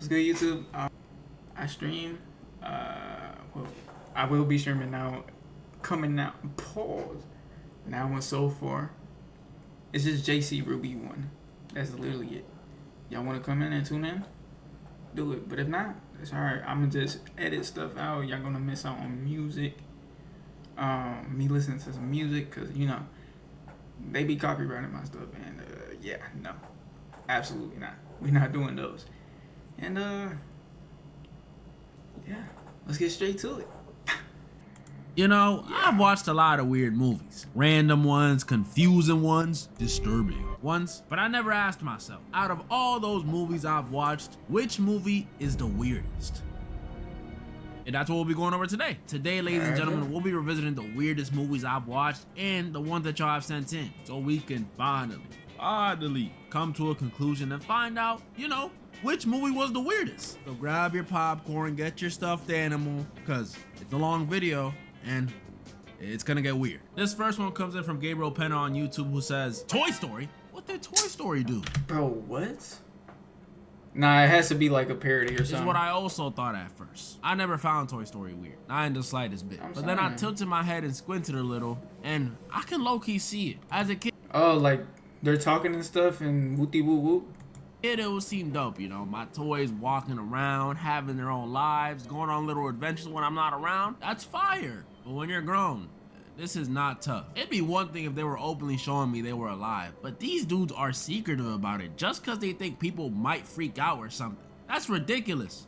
What's good, YouTube? I stream. Well, I will be streaming now. Coming out. Pause. Now and so far. It's just JcRubi 1. That's literally it. Y'all want to come in and tune in? Do it. But if not, it's alright. I'm going to just edit stuff out. Y'all going to miss out on music. Me listening to some music. Because, you know, they be copyrighting my stuff. And, yeah, no. Absolutely not. We're not doing those. And, yeah, let's get straight to it. You know, I've watched a lot of weird movies. Random ones, confusing ones, disturbing ones. But I never asked myself, out of all those movies I've watched, which movie is the weirdest? And that's what we'll be going over today. Today, ladies and gentlemen, we'll be revisiting the weirdest movies I've watched and the ones that y'all have sent in. So we can finally come to a conclusion and find out, you know, which movie was the weirdest. So grab your popcorn, get your stuffed animal, because it's a long video and it's gonna get weird. This first one comes in from Gabriel Penna on YouTube, who says, Toy Story? What did Toy Story do? Bro, what? Nah, it has to be like a parody or something. This is what I also thought at first. I never found Toy Story weird, not in the slightest bit. But then I tilted my head and squinted a little, and I can low-key see it. As a kid, oh, like they're talking and stuff and whoopty whoop whoop. It would seem dope, you know, my toys walking around, having their own lives, going on little adventures when I'm not around. That's fire. But when you're grown, this is not tough. It'd be one thing if they were openly showing me they were alive, but these dudes are secretive about it just because they think people might freak out or something. That's ridiculous.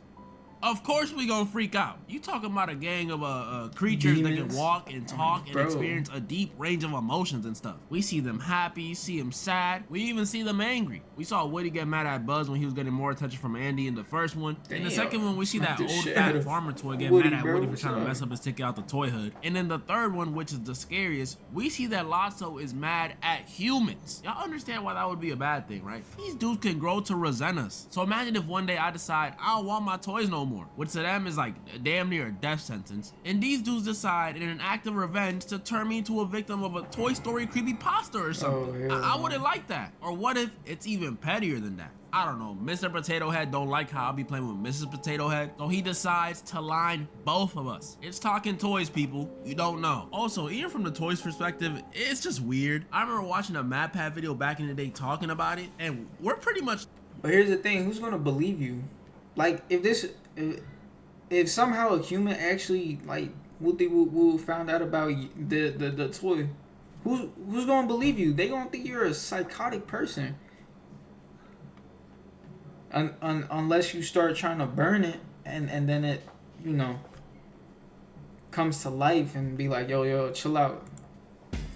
Of course we gonna freak out. You talking about a gang of creatures that can walk and talk and experience a deep range of emotions and stuff. We see them happy, see them sad, we even see them angry. We saw Woody get mad at Buzz when he was getting more attention from Andy in the first one. In the second one, we see that old fat farmer toy get mad at Woody for trying to mess up his ticket out the toy hood. And in the third one, which is the scariest, we see that Lotso is mad at humans. Y'all understand why that would be a bad thing, right? These dudes can grow to resent us. So imagine if one day I decide I don't want my toys no more, which to them is like damn near a death sentence, and these dudes decide in an act of revenge to turn me into a victim of a Toy Story creepypasta or something. I wouldn't like that. Or what if it's even pettier than that? I don't know, Mr. Potato Head don't like how I'll be playing with Mrs. Potato Head, so he decides to line both of us. It's talking toys, people. You don't know. Also, even from the toys perspective, it's just weird. I remember watching a MatPat video back in the day talking about it, and we're pretty much... But here's the thing, who's gonna believe you? Like, if somehow a human actually, like, whoopty whoop whoop found out about the toy, who's gonna believe you? They gonna think you're a psychotic person. Unless you start trying to burn it and then it, you know, comes to life and be like, yo, chill out.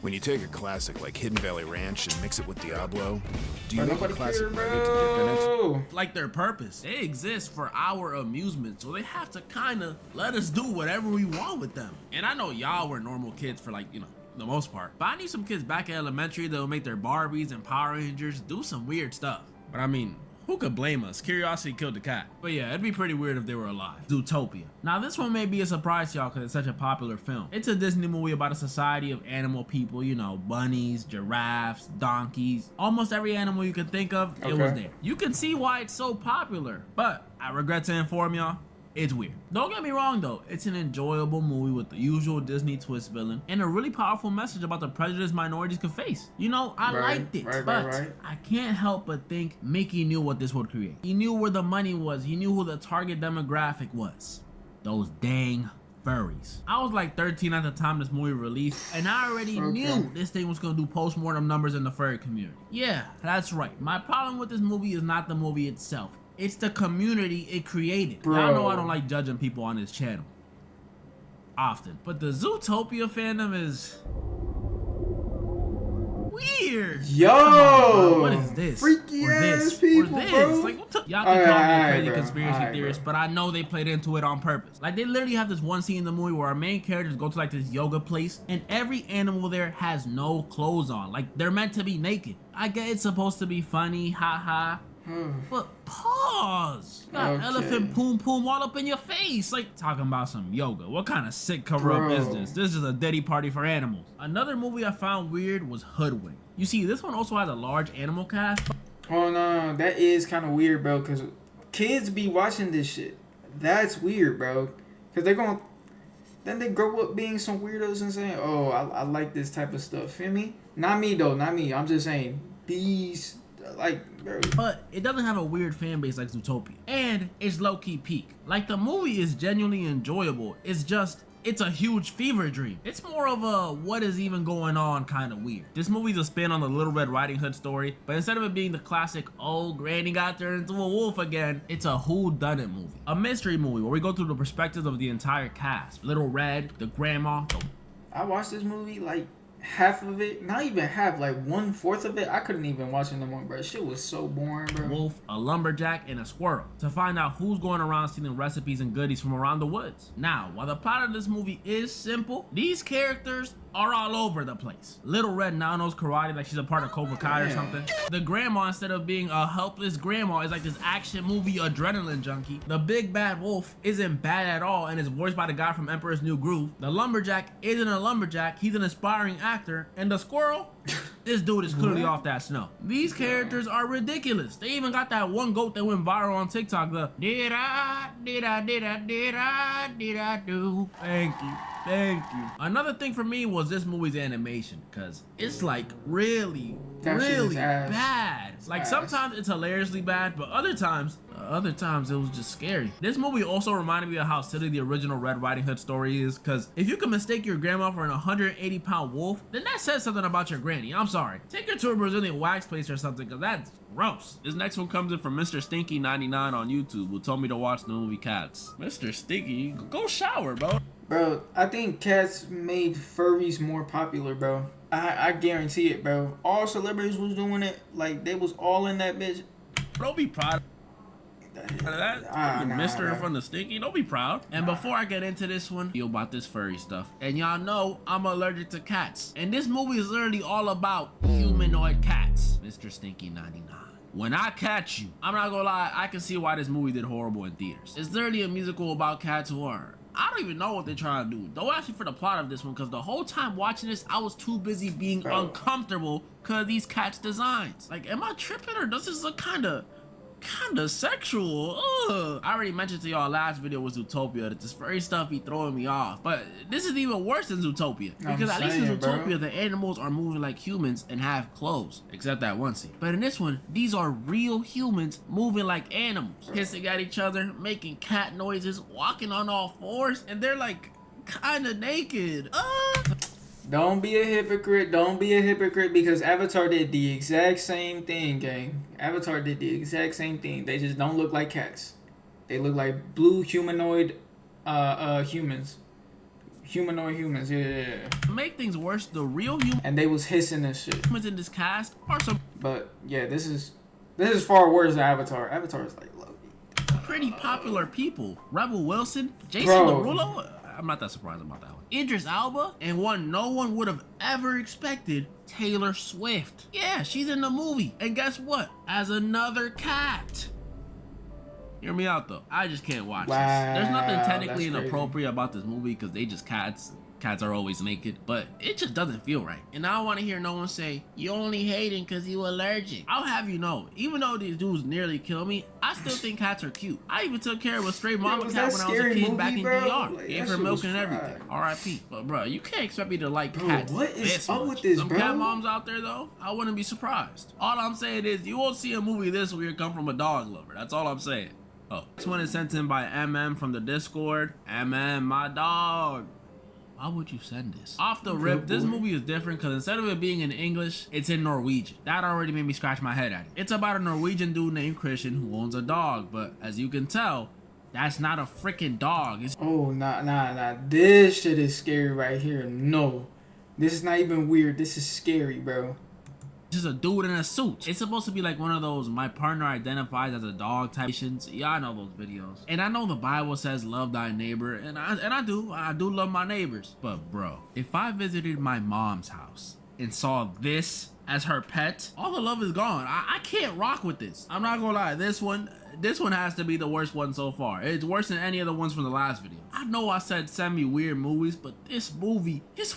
When you take a classic like Hidden Valley Ranch and mix it with Diablo, do you make a classic nugget to dip in it? Like their purpose. They exist for our amusement, so they have to kind of let us do whatever we want with them. And I know y'all were normal kids for, like, you know, the most part. But I need some kids back in elementary that'll make their Barbies and Power Rangers do some weird stuff. But I mean, who could blame us? Curiosity killed the cat. But yeah, it'd be pretty weird if they were alive. Zootopia. Now this one may be a surprise to y'all because it's such a popular film. It's a Disney movie about a society of animal people, you know, bunnies, giraffes, donkeys. Almost every animal you can think of, it was there. You can see why it's so popular, but I regret to inform y'all, it's weird. Don't get me wrong though, it's an enjoyable movie with the usual Disney twist villain and a really powerful message about the prejudice minorities could face. You know, I liked it, but I can't help but think Mickey knew what this would create. He knew where the money was, he knew who the target demographic was. Those dang furries. I was like 13 at the time this movie released, and I already knew this thing was gonna do post-mortem numbers in the furry community. Yeah, that's right. My problem with this movie is not the movie itself. It's the community it created. Y'all know I don't like judging people on this channel often, but the Zootopia fandom is weird. Yo, on, what is this? Freaky ass people, bro. Like, y'all can call me a crazy conspiracy theorist, but I know they played into it on purpose. Like, they literally have this one scene in the movie where our main characters go to like this yoga place, and every animal there has no clothes on. Like, they're meant to be naked. I get it's supposed to be funny, haha. But pause. You got elephant poom poom all up in your face. Like, talking about some yoga. What kind of sick cover up is this? This is a Diddy party for animals. Another movie I found weird was Hoodwink. You see, this one also has a large animal cast. Oh no, that is kind of weird, bro. Cause kids be watching this shit. That's weird, bro. Cause they're going, then they grow up being some weirdos and saying, "Oh, I like this type of stuff." Feel me? Not me though. Not me. I'm just saying these, like, bro. But it doesn't have a weird fan base like Zootopia, and it's low key peak. Like the movie is genuinely enjoyable. It's a huge fever dream. It's more of a what is even going on kind of weird. This movie's a spin on the Little Red Riding Hood story, but instead of it being the classic, oh, Granny got turned into a wolf again, it's a whodunit movie. A mystery movie where we go through the perspectives of the entire cast. Little Red, the grandma. I watched this movie, like, half of it, not even half, like 1/4 of it. I couldn't even watch it no more, bro. Shit was so boring, bro. Wolf, a lumberjack, and a squirrel to find out who's going around stealing recipes and goodies from around the woods. Now, while the plot of this movie is simple, these characters are all over the place. Little Red now knows karate like she's a part of Cobra Kai or something. The grandma, instead of being a helpless grandma, is like this action movie adrenaline junkie. The big bad wolf isn't bad at all and is voiced by the guy from Emperor's New Groove. The lumberjack isn't a lumberjack, he's an aspiring actor. And the squirrel, this dude is clearly off that snow. These characters are ridiculous. They even got that one goat that went viral on TikTok, the did I do. Thank you. Another thing for me was this movie's animation, because it's like really bad. Like sometimes it's hilariously bad, but other times it was just scary. This movie also reminded me of how silly the original Red Riding Hood story is, because if you can mistake your grandma for an 180-pound wolf, then that says something about your granny. I'm sorry. Take her to a Brazilian wax place or something, because that's gross. This next one comes in from Mr. Stinky99 on YouTube, who told me to watch the movie Cats. Mr. Stinky, go shower, bro. Bro, I think Cats made furries more popular, bro. I guarantee it, bro. All celebrities was doing it. Like, they was all in that bitch. Don't be proud of that. Mr. from the Stinky, don't be proud. And before I get into this one, you about this furry stuff. And y'all know I'm allergic to cats. And this movie is literally all about humanoid cats. Mr. Stinky 99. When I catch you, I'm not gonna lie, I can see why this movie did horrible in theaters. It's literally a musical about cats who are, I don't even know what they're trying to do. Don't ask me for the plot of this one, because the whole time watching this, I was too busy being uncomfortable because of these cats' designs. Like, am I tripping, or does this look kind of sexual? Ugh. I already mentioned to y'all last video was Zootopia that this furry stuff be throwing me off, but this is even worse than Zootopia, because at least in Zootopia the animals are moving like humans and have clothes, except that one scene. But in this one, these are real humans moving like animals, hissing at each other, making cat noises, walking on all fours, and they're like kind of naked. Don't be a hypocrite. Don't be a hypocrite, because Avatar did the exact same thing, gang. Avatar did the exact same thing. They just don't look like cats. They look like blue humanoid humans. Humanoid humans, yeah. To make things worse, the real humans and they was hissing and shit. Humans in this cast are some. But yeah, this is far worse than Avatar. Avatar is like low. Pretty popular people. Rebel Wilson, Jason Derulo. I'm not that surprised about that one. Idris Elba, and one no one would have ever expected, Taylor Swift. Yeah, she's in the movie. And guess what? As another cat. Hear me out though. I just can't watch this. There's nothing technically inappropriate about this movie because they just cats. Cats are always naked, but it just doesn't feel right. And I don't want to hear no one say, you only hating because you allergic. I'll have you know, even though these dudes nearly kill me, I still think cats are cute. I even took care of a stray mama cat when I was a kid back in DR. Like, gave her milk and everything. R.I.P. But bro, you can't expect me to like cats. What is up with this, bro? Some cat moms out there though, I wouldn't be surprised. All I'm saying is you won't see a movie this weird come from a dog lover. That's all I'm saying. Oh, this one is sent in by MM from the Discord. MM, my dog. Why would you send this? Off the rip, this movie is different because instead of it being in English, it's in Norwegian. That already made me scratch my head at it. It's about a Norwegian dude named Christian who owns a dog, but as you can tell, that's not a freaking dog. It's nah. This shit is scary right here. No. This is not even weird. This is scary, bro. just a dude in a suit. It's supposed to be like one of those my partner identifies as a dog type shits. Y'all know those videos. And I know the Bible says love thy neighbor, and I do love my neighbors. But bro, if I visited my mom's house and saw this as her pet, all the love is gone. I can't rock with this. I'm not gonna lie, this one has to be the worst one so far. It's worse than any of the ones from the last video. I know I said send me weird movies, but this movie is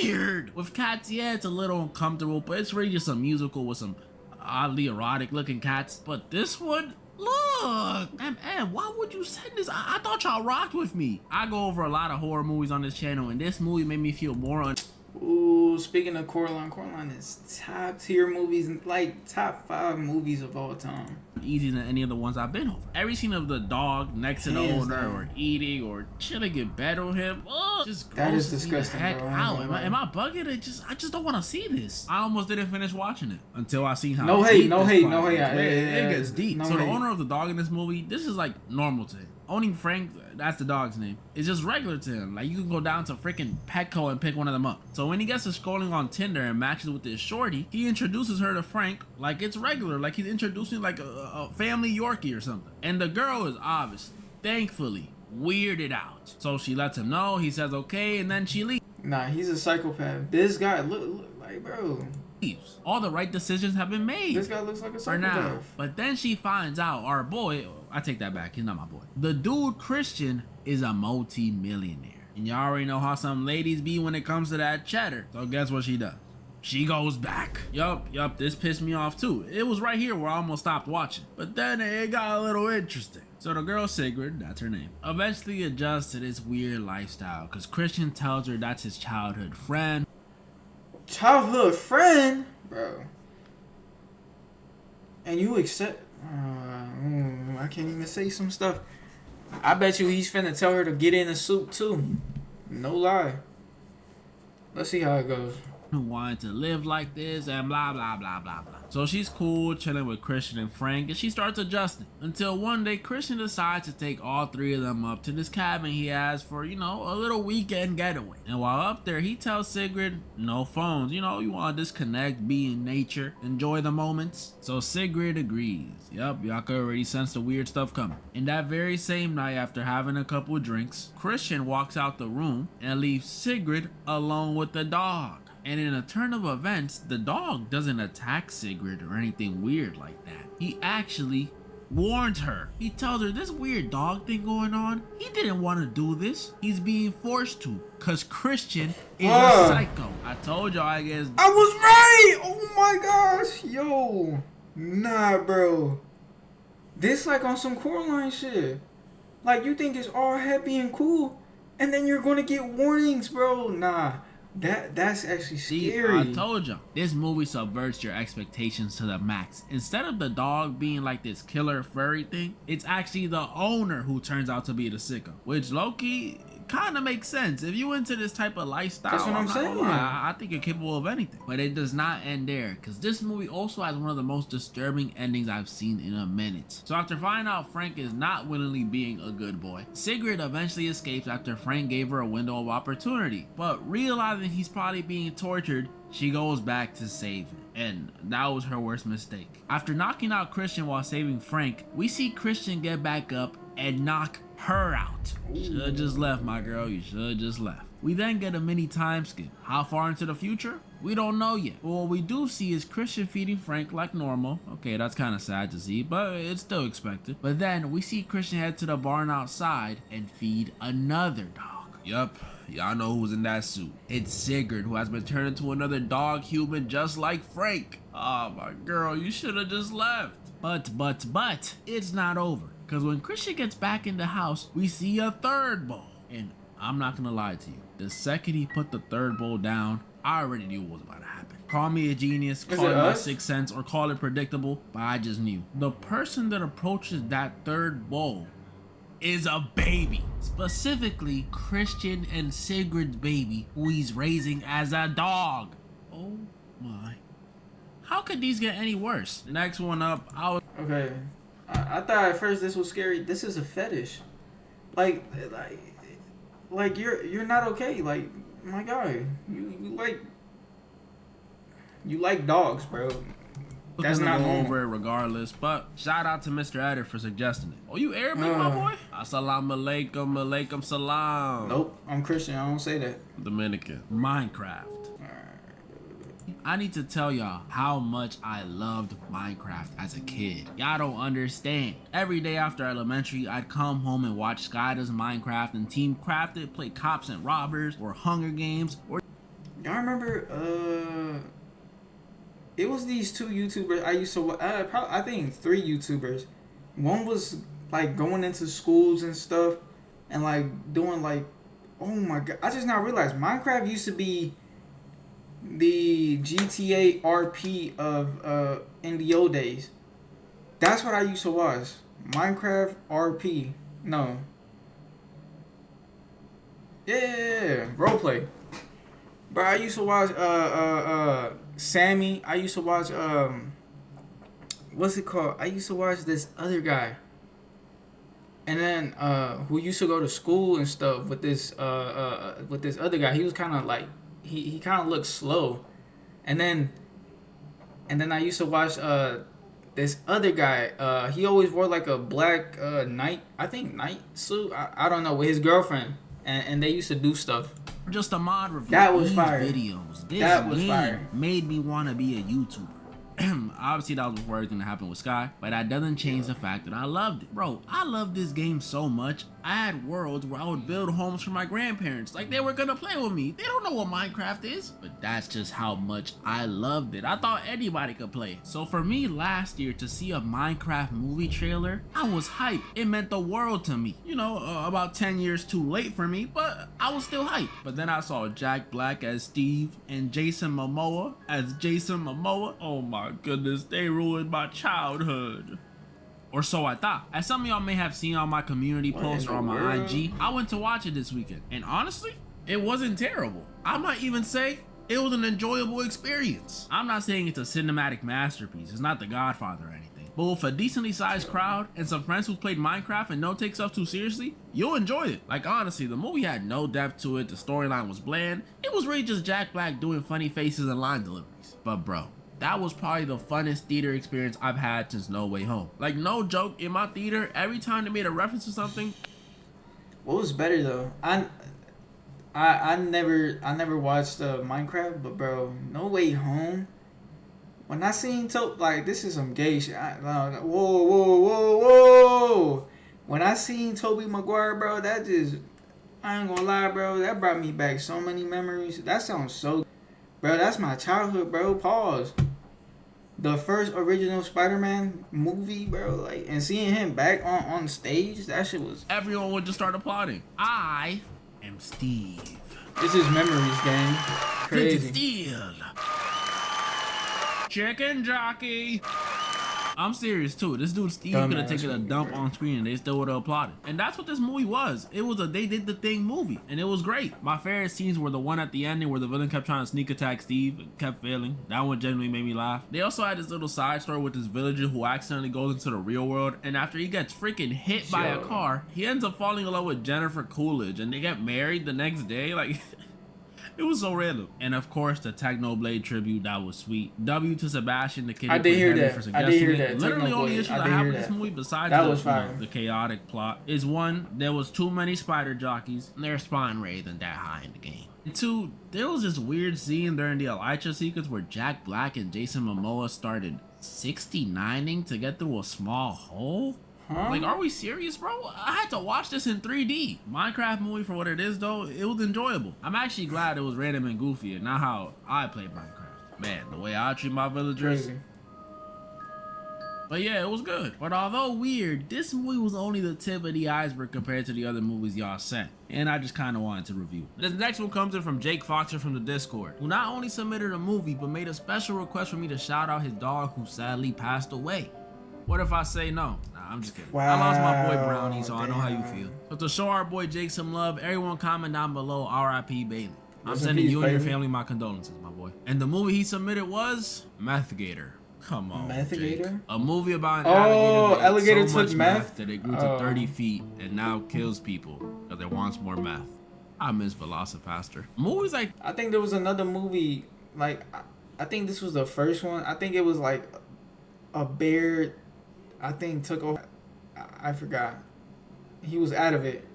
weird. With cats, yeah, it's a little uncomfortable, but it's really just a musical with some oddly erotic looking cats. But this one, Look, and why would you send this? I thought y'all rocked with me. I go over a lot of horror movies on this channel, and this movie made me feel more Ooh, speaking of Coraline is top tier movies, like top 5 movies of all time. Easy than any of the ones I've been over. Every scene of the dog next to the owner or eating or chilling in bed with him, just that is grosses me disgusting, the heck bro. out. Am I bugging? I just don't want to see this. I almost didn't finish watching it until I seen how no hate. It gets deep. No so hate. The owner of the dog in this movie, this is like normal to him. Owning Frank, that's the dog's name, is just regular to him. Like, you can go down to freaking Petco and pick one of them up. So when he gets to scrolling on Tinder and matches with this shorty, he introduces her to Frank like it's regular, like he's introducing like a family Yorkie or something. And the girl is obviously, thankfully, weirded out. So she lets him know, he says okay, and then she leaves. Nah, he's a psychopath. This guy look like, bro. All the right decisions have been made. This guy looks like a for now. psychopath. But then she finds out our boy, I take that back, he's not my boy. The dude Christian is a multi-millionaire. And y'all already know how some ladies be when it comes to that cheddar. So guess what she does? She goes back. Yup, this pissed me off too. It was right here where I almost stopped watching. But then it got a little interesting. So the girl Sigrid, that's her name, eventually adjusts to this weird lifestyle because Christian tells her that's his childhood friend. Childhood friend? Bro. And you accept... I can't even say some stuff. I bet you he's finna tell her to get in a suit too. No lie. Let's see how it goes. Who wanted to live like this and blah blah blah blah blah. So she's cool chilling with Christian and Frank, and she starts adjusting until one day Christian decides to take all 3 of them up to this cabin he has for, you know, a little weekend getaway. And while up there, he tells Sigrid no phones, you know, you want to disconnect, be in nature, enjoy the moments. So Sigrid agrees. Yup, y'all could already sense the weird stuff coming. And that very same night, after having a couple drinks, Christian walks out the room and leaves Sigrid alone with the dog. And in a turn of events, the dog doesn't attack Sigrid or anything weird like that. He actually warns her. He tells her this weird dog thing going on, he didn't want to do this. He's being forced to, cause Christian is a psycho. I told y'all, I guess. I was right! Oh my gosh! Yo. Nah, bro. This like on some Coraline shit. Like, you think it's all happy and cool, and then you're gonna get warnings, bro. Nah. That's actually scary. See, I told y'all, this movie subverts your expectations to the max. Instead of the dog being like this killer furry thing, it's actually the owner who turns out to be the sicko. Which low-key kind of makes sense. If you into this type of lifestyle, that's what I'm saying. I think you're capable of anything. But it does not end there, because this movie also has one of the most disturbing endings I've seen in a minute. So after finding out Frank is not willingly being a good boy, Sigrid eventually escapes after Frank gave her a window of opportunity. But realizing he's probably being tortured, she goes back to save him. And that was her worst mistake. After knocking out Christian while saving Frank, we see Christian get back up and knock her out. Should've just left, my girl. You should've just left. We then get a mini time skip. How far into the future? We don't know yet. But what we do see is Christian feeding Frank like normal. Okay, that's kind of sad to see, but it's still expected. But then we see Christian head to the barn outside and feed another dog. Yup. Y'all know who's in that suit. It's Sigrid, who has been turned into another dog human just like Frank. Oh, my girl, you should have just left. But, it's not over. Because when Christian gets back in the house, we see a third bowl. And I'm not going to lie to you. The second he put the third bowl down, I already knew what was about to happen. Call me a genius, call it my sixth sense, or call it predictable, but I just knew. The person that approaches that third bowl is a baby. Specifically, Christian and Sigrid's baby, who he's raising as a dog. Oh my. How could these get any worse? The next one up, Okay. I thought at first this was scary. This is a fetish. Like you're not okay. Like, my guy, you like dogs, bro. That's not go normal. over it regardless, but shout out to Mr. Edit for suggesting it. Oh, you Arabic, my boy? Assalamu alaikum, alaikum salam. Nope, I'm Christian. I don't say that. Dominican. Minecraft. I need to tell y'all how much I loved Minecraft as a kid. Y'all don't understand. Every day after elementary, I'd come home and watch Sky Does Minecraft and Team Crafted play Cops and Robbers or Hunger Games. Or y'all remember? It was these 2 YouTubers I used to. I think 3 YouTubers. One was like going into schools and stuff, and like doing like, oh my god! I just now realized Minecraft used to be the GTA RP of in the old days. That's what I used to watch. Minecraft RP. No. Yeah. Roleplay. Bro, I used to watch Sammy. I used to watch what's it called? I used to watch this other guy. And then who used to go to school and stuff with this other guy. He was kind of like he kind of looked slow. And then I used to watch this other guy. He always wore like a black night suit. I don't know, with his girlfriend, and they used to do stuff. Just a mod review. That was These fire. videos. This That was game fire. made me want to be a YouTuber. Obviously that was before everything that happened with Sky, but that doesn't change the fact that I loved it. Bro, I love this game so much. I had worlds where I would build homes for my grandparents like they were gonna play with me. They don't know what Minecraft is, but that's just how much I loved it. I thought anybody could play it. So for me last year to see a Minecraft movie trailer, I was hyped. It meant the world to me. You know, about 10 years too late for me, but I was still hyped. But then I saw Jack Black as Steve and Jason Momoa as Jason Momoa. Oh my goodness, they ruined my childhood. Or so I thought. As some of y'all may have seen on my community posts or on my IG, I went to watch it this weekend. And honestly, it wasn't terrible. I might even say it was an enjoyable experience. I'm not saying it's a cinematic masterpiece. It's not The Godfather or anything. But with a decently sized crowd and some friends who played Minecraft and don't take stuff too seriously, you'll enjoy it. Like honestly, the movie had no depth to it. The storyline was bland. It was really just Jack Black doing funny faces and line deliveries. But bro, that was probably the funnest theater experience I've had since No Way Home. Like no joke, in my theater, every time they made a reference to something. What was better though? I never watched Minecraft, but bro, No Way Home. When I seen like this is some gay shit. Whoa. When I seen Tobey Maguire, bro, that just, I ain't gonna lie, bro, that brought me back so many memories. That sounds so, bro, that's my childhood, bro. Pause. The first original Spider-Man movie, bro, like, and seeing him back on stage, that shit was. Everyone would just start applauding. I am Steve. This is memories, gang. Crazy. Steel. Chicken jockey. I'm serious too. This dude Steve could have taken a dump on screen and they still would have applauded. And that's what this movie was. It was a they did the thing movie, and it was great. My favorite scenes were the one at the ending where the villain kept trying to sneak attack Steve and kept failing. That one genuinely made me laugh. They also had this little side story with this villager who accidentally goes into the real world, and after he gets freaking hit by a car, he ends up falling in love with Jennifer Coolidge, and they get married the next day. Like. It was so random. And of course, the Technoblade tribute, that was sweet. W to Sebastian, the kid who played Henry for suggesting it. Literally only issue that happened in this movie besides the chaotic plot is one, there was too many spider jockeys and their spawn rate isn't that high in the game. And two, there was this weird scene during the Elytra sequence where Jack Black and Jason Momoa started 69ing to get through a small hole. Huh? Like, are we serious, bro? I had to watch this in 3D. Minecraft movie for what it is, though, it was enjoyable. I'm actually glad it was random and goofy and not how I played Minecraft. Man, the way I treat my villagers. Crazy. But yeah, it was good. But although weird, this movie was only the tip of the iceberg compared to the other movies y'all sent. And I just kind of wanted to review. This next one comes in from Jake Foxer from the Discord, who not only submitted a movie, but made a special request for me to shout out his dog who sadly passed away. What if I say no? Nah, I'm just kidding. Wow. I lost my boy Brownie, so I know how you feel. So to show our boy Jake some love, everyone comment down below RIP Bailey. I'm sending you and your family my condolences, my boy. And the movie he submitted was Meth Gator. Come on, Meth Gator? A movie about an alligator so took meth that it grew to 30 feet and now kills people because it wants more meth. I miss Velocipaster. Movies like... I think there was another movie, like, I think this was the first one. I think it was like a bear... I think took over. I forgot. He was out of it.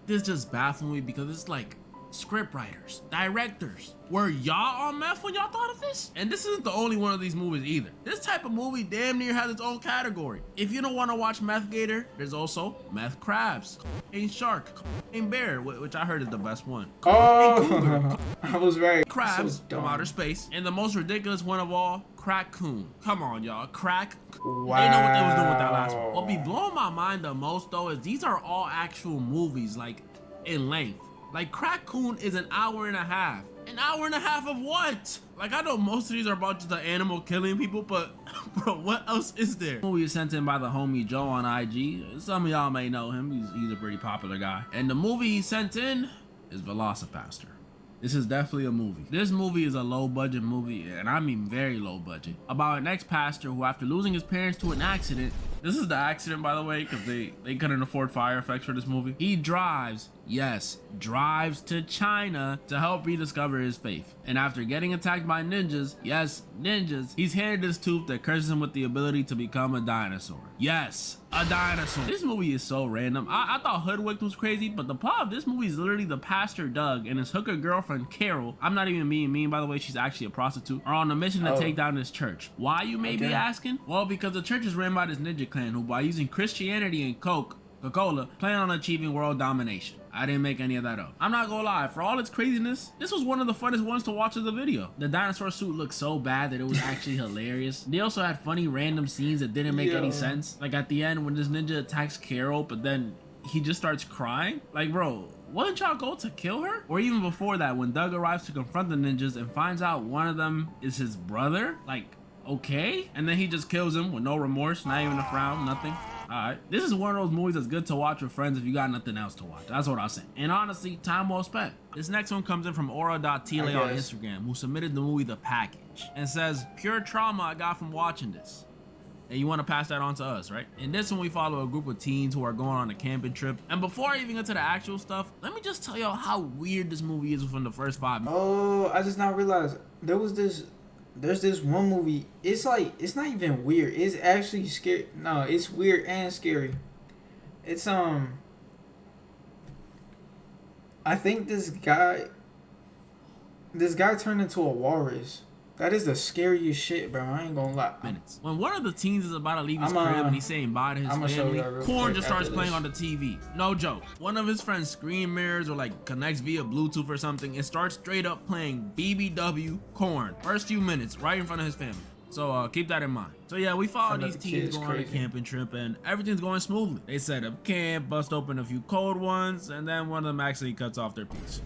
This just baffles me because it's like scriptwriters, directors. Were y'all on meth when y'all thought of this? And this isn't the only one of these movies either. This type of movie damn near has its own category. If you don't want to watch Meth Gator, there's also Meth Crabs, Cocaine Shark, Cocaine Bear, which I heard is the best one. Oh, I was right. Crabs So from dumb. outer space, and the most ridiculous one of all, Crack-coon. Come on, y'all, Crack. Wow. They know what they was doing with that last one. What be blowing my mind the most though is these are all actual movies, like in length. Like Crack-coon is an hour and a half. An hour and a half of what? Like, I know most of these are about just the animal killing people, but bro, what else is there? The movie is sent in by the homie Joe on IG. Some of y'all may know him. He's a pretty popular guy. And the movie he sent in is Velocipaster. This is definitely a movie. This movie is a low budget movie, and I mean very low budget, about an ex-pastor who, after losing his parents to an accident, this is the accident by the way, because they couldn't afford fire effects for this movie. He drives, yes, drives to China to help rediscover his faith. And after getting attacked by ninjas, yes, ninjas, he's handed this tooth that curses him with the ability to become a dinosaur. Yes, a dinosaur. This movie is so random. I thought Hoodwinked was crazy, but the plot of this movie is literally the pastor Doug and his hooker girlfriend Carol, I'm not even being mean by the way, she's actually a prostitute, are on a mission to take down this church. Why, you may be asking? Well, because the church is ran by this ninja clan who, by using Christianity and Coca-Cola, plan on achieving world domination. I didn't make any of that up. I'm not gonna lie, for all its craziness, this was one of the funnest ones to watch of the video. The dinosaur suit looked so bad that it was actually hilarious. They also had funny random scenes that didn't make any sense. Like at the end when this ninja attacks Carol, but then he just starts crying. Like, bro, wouldn't y'all go to kill her? Or even before that, when Doug arrives to confront the ninjas and finds out one of them is his brother, like, okay? And then he just kills him with no remorse, not even a frown, nothing. Alright, this is one of those movies that's good to watch with friends if you got nothing else to watch. That's what I'll say. And honestly, time well spent. This next one comes in from aura.tile on Instagram, who submitted the movie The Package and says, pure trauma I got from watching this. And you want to pass that on to us, right? In this one, we follow a group of teens who are going on a camping trip. And before I even get to the actual stuff, let me just tell y'all how weird this movie is from the first 5 minutes. Oh, I just now realized there's this one movie. It's like, it's not even weird. It's actually scary. No, it's weird and scary. It's I think this guy turned into a walrus. That is the scariest shit, bro. I ain't gonna lie. When one of the teens is about to leave his crib and he's saying bye to his family, Corn just starts playing on the TV. No joke. One of his friends' screen mirrors or like connects via Bluetooth or something. It starts straight up playing BBW Corn. First few minutes, right in front of his family. So keep that in mind. So yeah, we follow these teens going on a camping trip and everything's going smoothly. They set up camp, bust open a few cold ones, and then one of them actually cuts off their piece.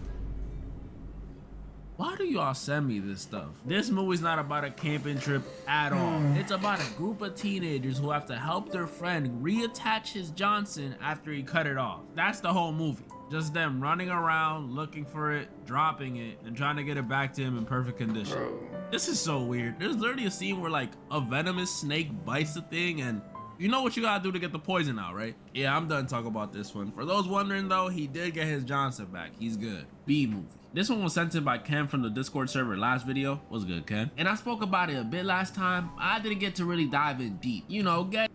Why do y'all send me this stuff? This movie's not about a camping trip at all. It's about a group of teenagers who have to help their friend reattach his Johnson after he cut it off. That's the whole movie. Just them running around, looking for it, dropping it, and trying to get it back to him in perfect condition. This is so weird. There's literally a scene where like a venomous snake bites the thing and you know what you gotta do to get the poison out, right? Yeah, I'm done talking about this one. For those wondering though, he did get his Johnson back. He's good. B movie. This one was sent in by Ken from the Discord server last video. Was good, Ken. And I spoke about it a bit last time. I didn't get to really dive in deep. You know, get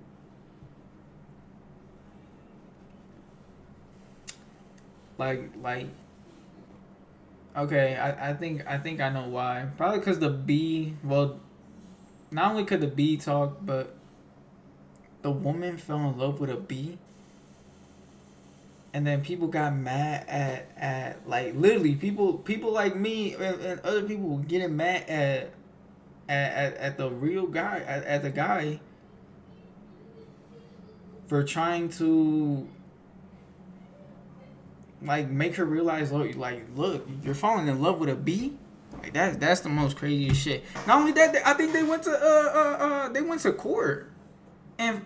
like okay, I think I know why. Probably because the bee, well, not only could the bee talk, but the woman fell in love with a bee. And then people got mad at like literally people like me and other people getting mad at the real guy, at the guy for trying to like make her realize, look, you're falling in love with a bee. Like that's the most craziest shit. Not only that, I think they went to court and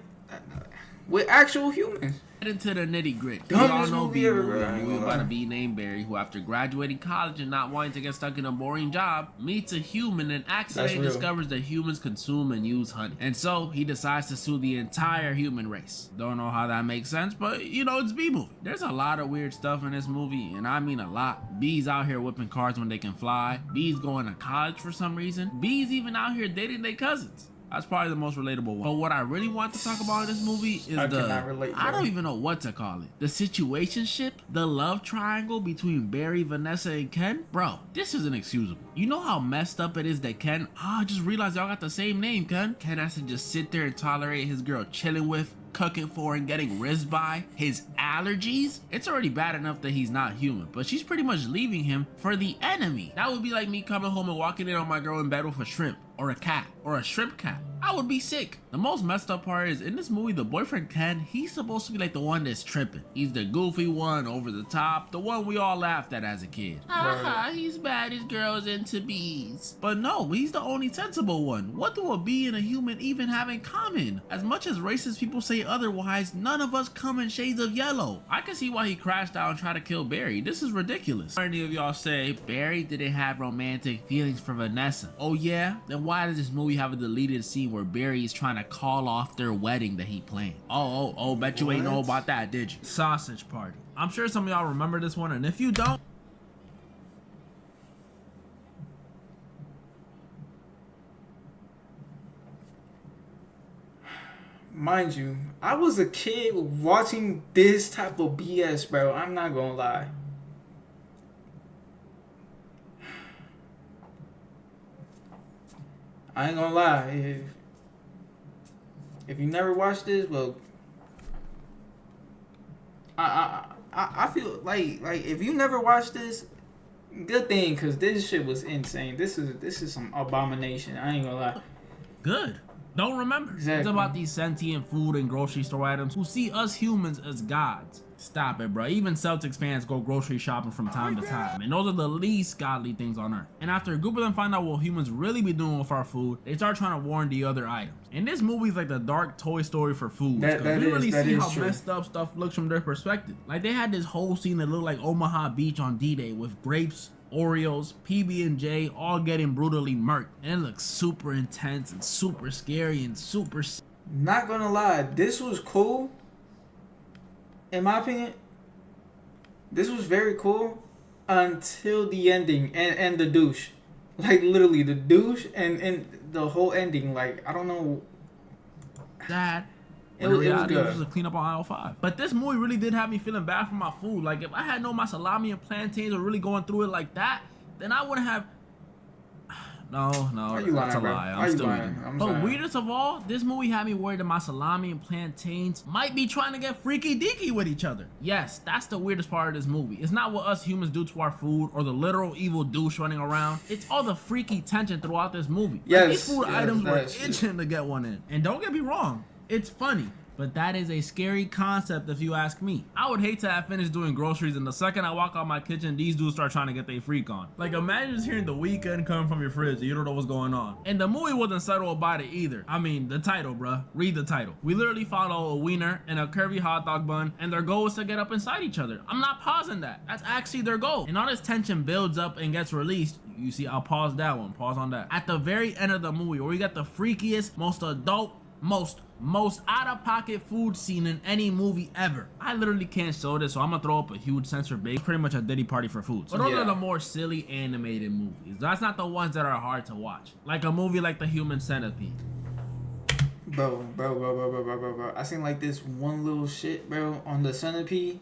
with actual humans. into the nitty gritty. We all know B movie about a bee named Barry who, after graduating college and not wanting to get stuck in a boring job, meets a human and accidentally discovers that humans consume and use honey. And so he decides to sue the entire human race. Don't know how that makes sense, but you know, it's B movie. There's a lot of weird stuff in this movie, and I mean a lot. Bees out here whipping cars when they can fly. Bees going to college for some reason. Bees even out here dating their cousins. That's probably the most relatable one. But what I really want to talk about in this movie is I cannot relate, I bro. don't even know what to call it. The situationship, the love triangle between Barry, Vanessa, and Ken. Bro, this is inexcusable. You know how messed up it is that Ken, I just realized y'all got the same name, Ken. Ken has to just sit there and tolerate his girl chilling with, cooking for, and getting rizzed by his allergies. It's already bad enough that he's not human, but she's pretty much leaving him for the enemy. That would be like me coming home and walking in on my girl in bed with a shrimp or a cat or a shrimp cat. I would be sick. The most messed up part is in this movie, the boyfriend Ken, he's supposed to be like the one that's tripping. He's the goofy one, over the top, the one we all laughed at as a kid. Haha, he's bad, his girl's into bees. But no, he's the only sensible one. What do a bee and a human even have in common? As much as racist people say otherwise, none of us come in shades of yellow. I can see why he crashed out and tried to kill Barry. This is ridiculous. Any of y'all say Barry didn't have romantic feelings for Vanessa? Oh yeah? Then why does this movie have a deleted scene where Barry is trying to call off their wedding that he planned? Oh, bet you ain't know about that, did you? Sausage party. I'm sure some of y'all remember this one, and if you don't, Mind you, I was a kid watching this type of BS, bro. I'm not gonna lie. I ain't gonna lie. If you never watched this, well, I feel like if you never watched this, good thing, cause this shit was insane. This is some abomination. I ain't gonna lie. good. Don't remember. Exactly. It's about these sentient food and grocery store items who see us humans as gods. Stop it, bro. Even Celtics fans go grocery shopping from time to time, and those are the least godly things on earth. And after a group of them find out what humans really be doing with our food, they start trying to warn the other items. And this movie is like the dark Toy Story for food. We really see how messed up stuff looks from their perspective. Like they had this whole scene that looked like Omaha Beach on D-Day with grapes, Oreos, PB&J all getting brutally murked. And it looks super intense and super scary and super... Not gonna lie, this was cool. In my opinion, this was very cool until the ending and the douche. Like literally the douche and the whole ending. Like I don't know. That It was good. It was a clean up on aisle 5. But this movie really did have me feeling bad for my food. Like if I had known my salami and plantains were really going through it like that, then I wouldn't have. No, that's a lie. I'm still eating. But weirdest of all, this movie had me worried that my salami and plantains might be trying to get freaky deaky with each other. Yes, that's the weirdest part of this movie. It's not what us humans do to our food or the literal evil douche running around. It's all the freaky tension throughout this movie. Yes, these food items were true. itching to get one in. And don't get me wrong, it's funny. But that is a scary concept if you ask me. I would hate to have finished doing groceries and the second I walk out my kitchen, these dudes start trying to get their freak on. Like imagine just hearing The Weeknd coming from your fridge and you don't know what's going on. And the movie wasn't subtle about it either. I mean, the title, bruh. Read the title. We literally follow a wiener and a curvy hot dog bun and their goal is to get up inside each other. I'm not pausing that. That's actually their goal. And all this tension builds up and gets released. You see, I'll pause that one. Pause on that. At the very end of the movie where we got the freakiest, most adult, most out-of-pocket food scene in any movie ever. I literally can't show this, so I'm gonna throw up a huge censor base. Pretty much a Diddy party for food. So those are the more silly animated movies. That's not the ones that are hard to watch. Like a movie like The Human Centipede. Bro. I seen like this one little shit, bro, on the Centipede.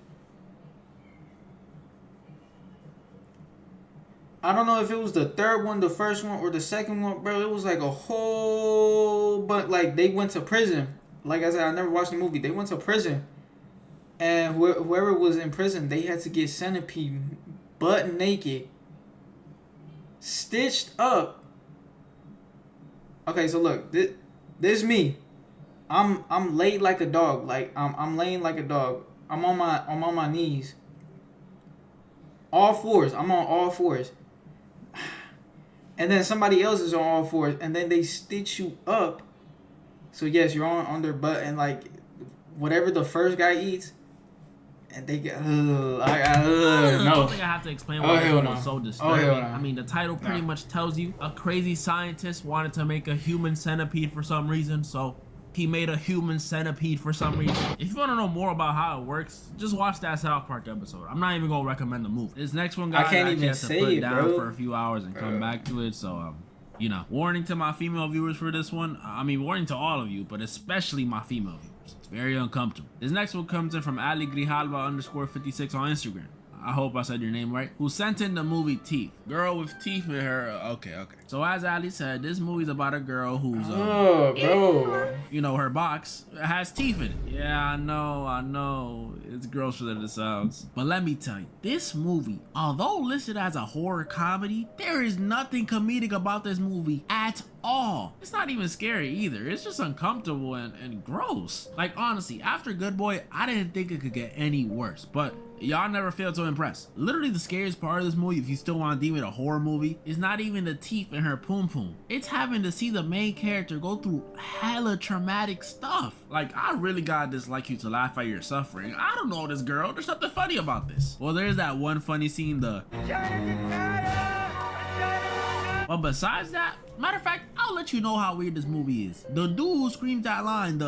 I don't know if it was the third one, the first one, or the second one, bro. It was like a whole, but like they went to prison. Like I said, I never watched the movie. They went to prison, and whoever was in prison, they had to get Centipede butt naked, stitched up. Okay, so look, this me. I'm laid like a dog. Like I'm laying like a dog. I'm on my knees. All fours. I'm on all fours. And then somebody else is on all fours, and then they stitch you up. So yes, you're on their butt, and like whatever the first guy eats, and they get. No. I don't think I have to explain why this was so disturbing. I mean, the title pretty much tells you a crazy scientist wanted to make a human centipede for some reason, so he made a human centipede for some reason. If you want to know more about how it works, just watch that South Park episode. I'm not even gonna recommend the movie. This next one, guys, I can't even have to say put it, down bro. for a few hours and come back to it. So, You know, warning to my female viewers for this one. I mean, warning to all of you, but especially my female viewers. It's very uncomfortable. This next one comes in from Ali Grijalva _56 on Instagram. I hope I said your name right. Who sent in the movie Teeth. Girl with teeth in her. Okay. So as Ali said, this movie's about a girl who's bro. you know, her box has teeth in it. Yeah, I know. It's grosser than it sounds. But let me tell you, this movie, although listed as a horror comedy, there is nothing comedic about this movie at all. It's not even scary either. It's just uncomfortable and gross. Like, honestly, after Good Boy, I didn't think it could get any worse. But y'all never failed to impress. Literally the scariest part of this movie, if you still want to deem it a horror movie, is not even the teeth in her poom poom. It's having to see the main character go through hella traumatic stuff. Like, I really gotta dislike you to laugh at your suffering. I don't know this girl. There's nothing funny about this. Well, there's that one funny scene, but besides that, matter of fact, I'll let you know how weird this movie is. The dude who screams that line,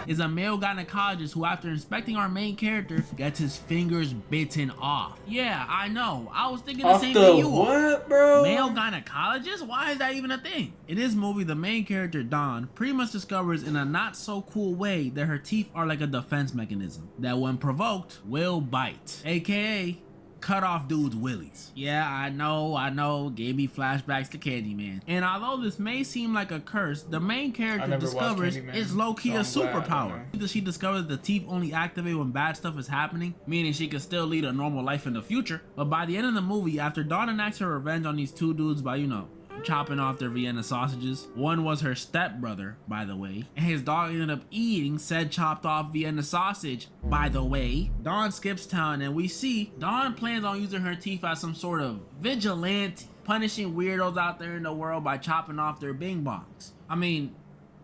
is a male gynecologist who, after inspecting our main character, gets his fingers bitten off. Yeah, I know. I was thinking the same thing you were. What, bro? Male gynecologist? Why is that even a thing? In this movie, the main character, Dawn, pretty much discovers in a not so cool way that her teeth are like a defense mechanism that when provoked, will bite. AKA, cut off dudes' willies. Yeah, I know, gave me flashbacks to Candyman. And although this may seem like a curse, the main character discovers it's low-key a superpower. She discovers the teeth only activate when bad stuff is happening, meaning she can still lead a normal life in the future. But by the end of the movie, after Dawn enacts her revenge on these two dudes by, you know, chopping off their Vienna sausages. One was her stepbrother, by the way, and his dog ended up eating said chopped off Vienna sausage, by the way. Dawn skips town and we see Dawn plans on using her teeth as some sort of vigilante, punishing weirdos out there in the world by chopping off their bing bongs. I mean,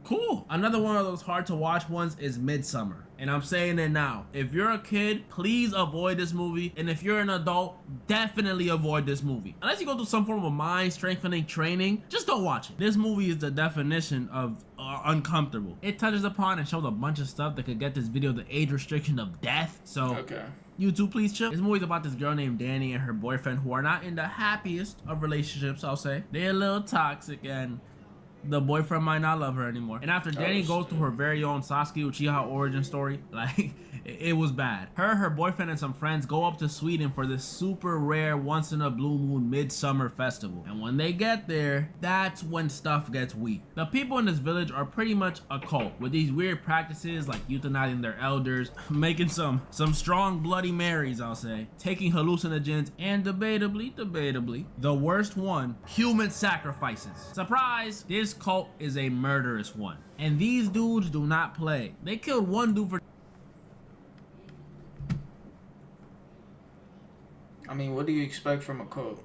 cool. Another one of those hard to watch ones is Midsummer. And I'm saying it now. If you're a kid, please avoid this movie. And if you're an adult, definitely avoid this movie. Unless you go through some form of mind strengthening training, just don't watch it. This movie is the definition of uncomfortable. It touches upon and shows a bunch of stuff that could get this video the age restriction of death. So YouTube, please chill. This movie's about this girl named Danny and her boyfriend who are not in the happiest of relationships, I'll say. They're a little toxic and the boyfriend might not love her anymore. And after Danny goes through her very own Sasuke Uchiha origin story, like, it was bad. Her boyfriend and some friends go up to Sweden for this super rare once in a blue moon midsummer festival. And when they get there, that's when stuff gets weak. The people in this village are pretty much a cult with these weird practices like euthanizing their elders, making some strong Bloody Marys, I'll say, taking hallucinogens, and debatably, the worst one, human sacrifices. Surprise! This cult is a murderous one. And these dudes do not play. They killed one dude for... I mean, what do you expect from a cult?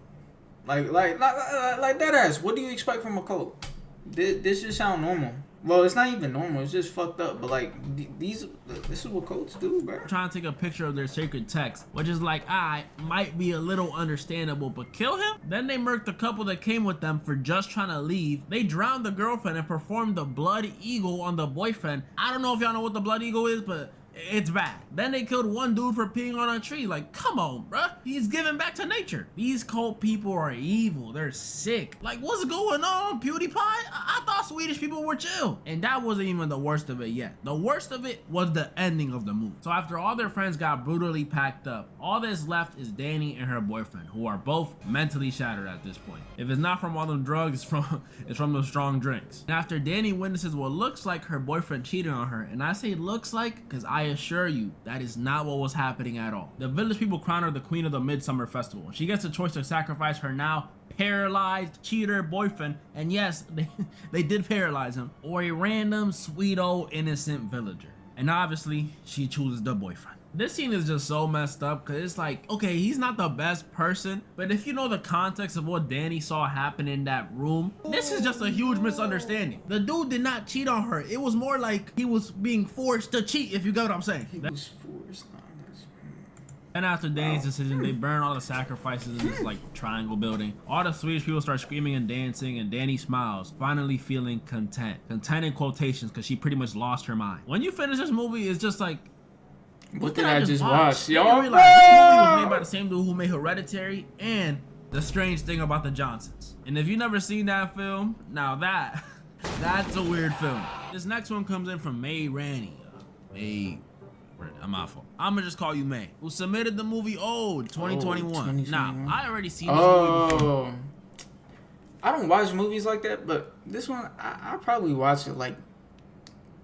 Like that ass. What do you expect from a cult? This just sound normal. Well, it's not even normal. It's just fucked up. But like this is what cults do, bro. Trying to take a picture of their sacred text, which is like, might be a little understandable, but kill him? Then they murked the couple that came with them for just trying to leave. They drowned the girlfriend and performed the blood eagle on the boyfriend. I don't know if y'all know what the blood eagle is, but it's bad. Then they killed one dude for peeing on a tree. Like, come on, bruh. He's giving back to nature. These cult people are evil. They're sick. Like, what's going on, PewDiePie? I thought Swedish people were chill. And that wasn't even the worst of it yet. The worst of it was the ending of the movie. So after all their friends got brutally packed up, all that's left is Danny and her boyfriend, who are both mentally shattered at this point. If it's not from all them drugs, it's from those strong drinks. And after Danny witnesses what looks like her boyfriend cheated on her, and I say looks like because I assure you that is not what was happening at all. The village people crown her the queen of the midsummer festival. She gets the choice to sacrifice her now paralyzed cheater boyfriend, and yes, they did paralyze him, or a random sweet old innocent villager. And obviously she chooses the boyfriend. This scene is just so messed up because it's like, okay, he's not the best person, but if you know the context of what Danny saw happen in that room, this is just a huge misunderstanding. The dude did not cheat on her. It was more like he was being forced to cheat, if you get what I'm saying. He was forced. And after Danny's decision, they burn all the sacrifices in this like triangle building. All the Swedish people start screaming and dancing, and Danny smiles, finally feeling content. Content in quotations, because she pretty much lost her mind. When you finish this movie, it's just like, what did I just watch? Y'all realize this movie was made by the same dude who made Hereditary and The Strange Thing About the Johnsons. And if you never seen that film, now that's a weird film. This next one comes in from May Ranny. I'm awful. I'ma just call you May, who submitted the movie Old 2021. Now, I already seen this movie before. I don't watch movies like that, but this one, I probably watch it. Like,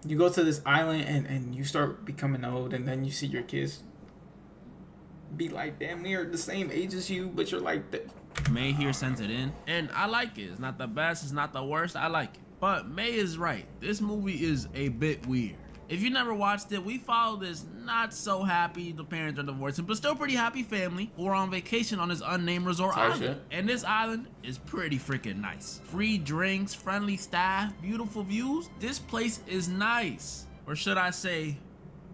you go to this island and you start becoming old, and then you see your kids be like damn near the same age as you, but you're like... May here sent it in, and I like it. It's not the best, it's not the worst, I like it. But May is right. This movie is a bit weird. If you never watched it, we follow this not so happy, the parents are divorcing, but still pretty happy family who are on vacation on this unnamed resort island. And this island is pretty freaking nice. Free drinks, friendly staff, beautiful views. This place is nice. Or should I say,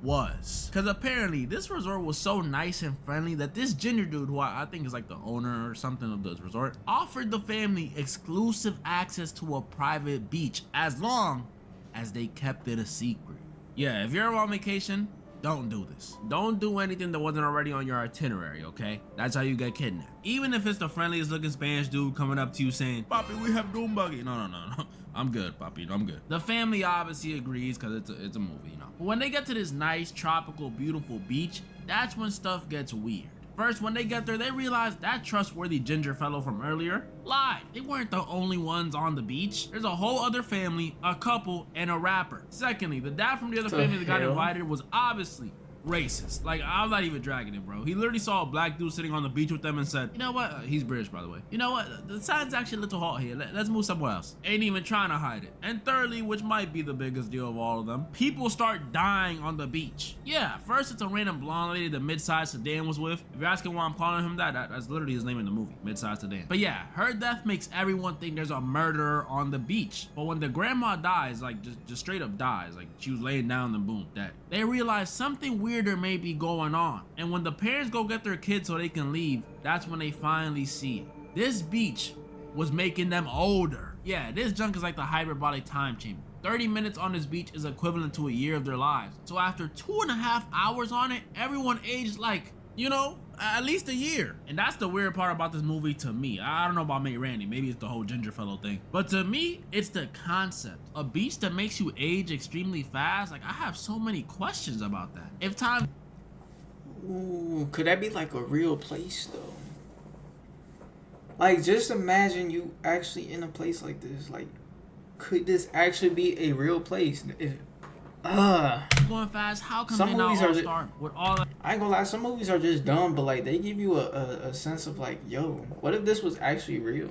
was. Because apparently this resort was so nice and friendly that this ginger dude, who I think is like the owner or something of this resort, offered the family exclusive access to a private beach as long as they kept it a secret. Yeah, if you're on vacation, don't do this. Don't do anything that wasn't already on your itinerary, okay? That's how you get kidnapped. Even if it's the friendliest looking Spanish dude coming up to you saying, "Papi, we have doom buggy." No. I'm good, Papi, I'm good. The family obviously agrees because it's a movie, you know. But when they get to this nice, tropical, beautiful beach, that's when stuff gets weird. First, when they get there, they realize that trustworthy ginger fellow from earlier lied. They weren't the only ones on the beach. There's a whole other family, a couple, and a rapper. Secondly, the dad from the other family that got invited was obviously racist. Like, I'm not even dragging it, bro. He literally saw a black dude sitting on the beach with them and said, "You know what?" He's British, by the way. "You know what? The sun's actually a little hot here. Let's move somewhere else." Ain't even trying to hide it. And thirdly, which might be the biggest deal of all of them, people start dying on the beach. Yeah, first it's a random blonde lady the mid-sized sedan was with. If you're asking why I'm calling him that's literally his name in the movie, mid-sized sedan. But yeah, her death makes everyone think there's a murderer on the beach. But when the grandma dies, like just straight up dies, like she was laying down and boom, dead, they realize something weirder may be going on. And when the parents go get their kids so they can leave, that's when they finally see it. This beach was making them older. Yeah, this junk is like the hyperbolic time chamber. 30 minutes on this beach is equivalent to a year of their lives. So after 2.5 hours on it, everyone aged like, you know, at least a year. And that's the weird part about this movie to me. I don't know about Mate Randy, maybe it's the whole ginger fellow thing, but to me, it's the concept. A beach that makes you age extremely fast. Like, I have so many questions about that. If time... Ooh, could that be like a real place though? Like, just imagine you actually in a place like this. Like, could this actually be a real place? If going fast, how come they not all start with all that? I ain't gonna lie, some movies are just dumb, but like they give you a sense of like, yo, what if this was actually real?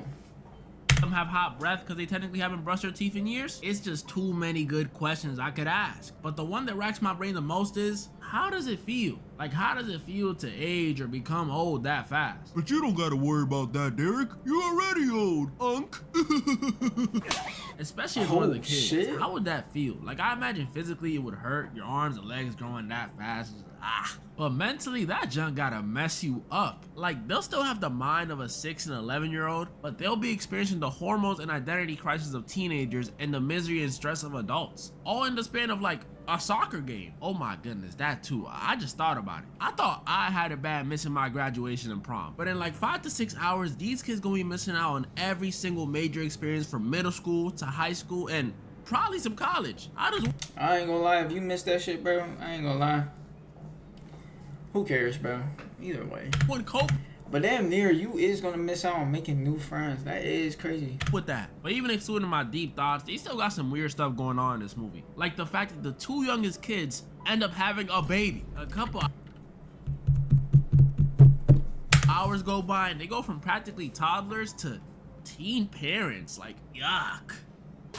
Some have hot breath because they technically haven't brushed their teeth in years. It's just too many good questions I could ask. But the one that racks my brain the most is, how does it feel? Like, how does it feel to age or become old that fast? But you don't gotta worry about that, Derek. You're already old, Unc. Especially as one of the kids. Shit. How would that feel? Like, I imagine physically it would hurt, your arms and legs growing that fast. But mentally, that junk gotta mess you up. Like, they'll still have the mind of a 6 and 11-year-old, but they'll be experiencing the hormones and identity crisis of teenagers and the misery and stress of adults. All in the span of like a soccer game. Oh my goodness, that too. I just thought about it. I thought I had it bad missing my graduation and prom. But in like 5 to 6 hours, these kids gonna be missing out on every single major experience from middle school to high school and probably some college. I ain't gonna lie, if you missed that shit, bro, I ain't gonna lie. Who cares, bro? Either way. But damn near, you is gonna miss out on making new friends. That is crazy. With that. But even excluding my deep thoughts, they still got some weird stuff going on in this movie. Like the fact that the 2 youngest kids end up having a baby. A couple hours go by and they go from practically toddlers to teen parents. Like, yuck.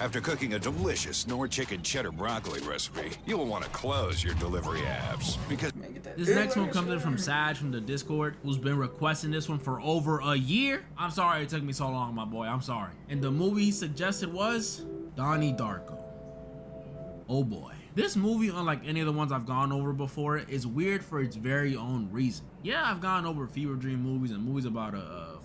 After cooking a delicious Knorr chicken cheddar broccoli recipe, you'll want to close your delivery apps because this next one comes in from Saj from the Discord, who's been requesting this one for over a year. I'm sorry it took me so long, my boy. I'm sorry. And the movie he suggested was Donnie Darko. Oh boy. This movie, unlike any of the ones I've gone over before, is weird for its very own reason. Yeah, I've gone over fever dream movies and movies about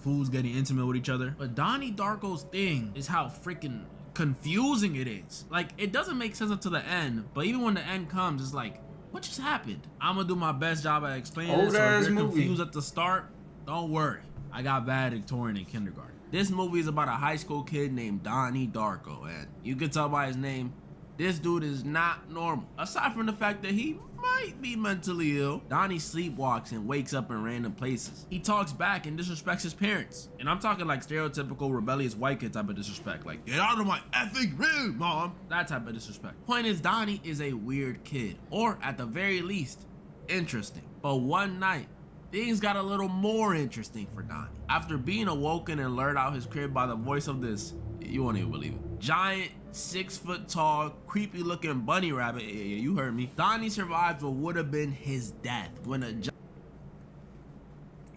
fools getting intimate with each other, but Donnie Darko's thing is how freaking confusing it is. Like, it doesn't make sense until the end, but even when the end comes, it's like, what just happened? I'm gonna do my best job at explaining this, so if you're confused at the start, don't worry. I got valedictorian in kindergarten. This movie is about a high school kid named Donnie Darko, and you can tell by his name, this dude is not normal. Aside from the fact that he might be mentally ill, Donnie sleepwalks and wakes up in random places. He talks back and disrespects his parents. And I'm talking like stereotypical rebellious white kid type of disrespect. Like, get out of my effing room, mom. That type of disrespect. Point is, Donnie is a weird kid. Or at the very least, interesting. But one night, things got a little more interesting for Donnie. After being awoken and lured out his crib by the voice of this, you won't even believe it, giant, 6 foot tall, creepy looking bunny rabbit, yeah, you heard me, Donnie survived what would have been his death when a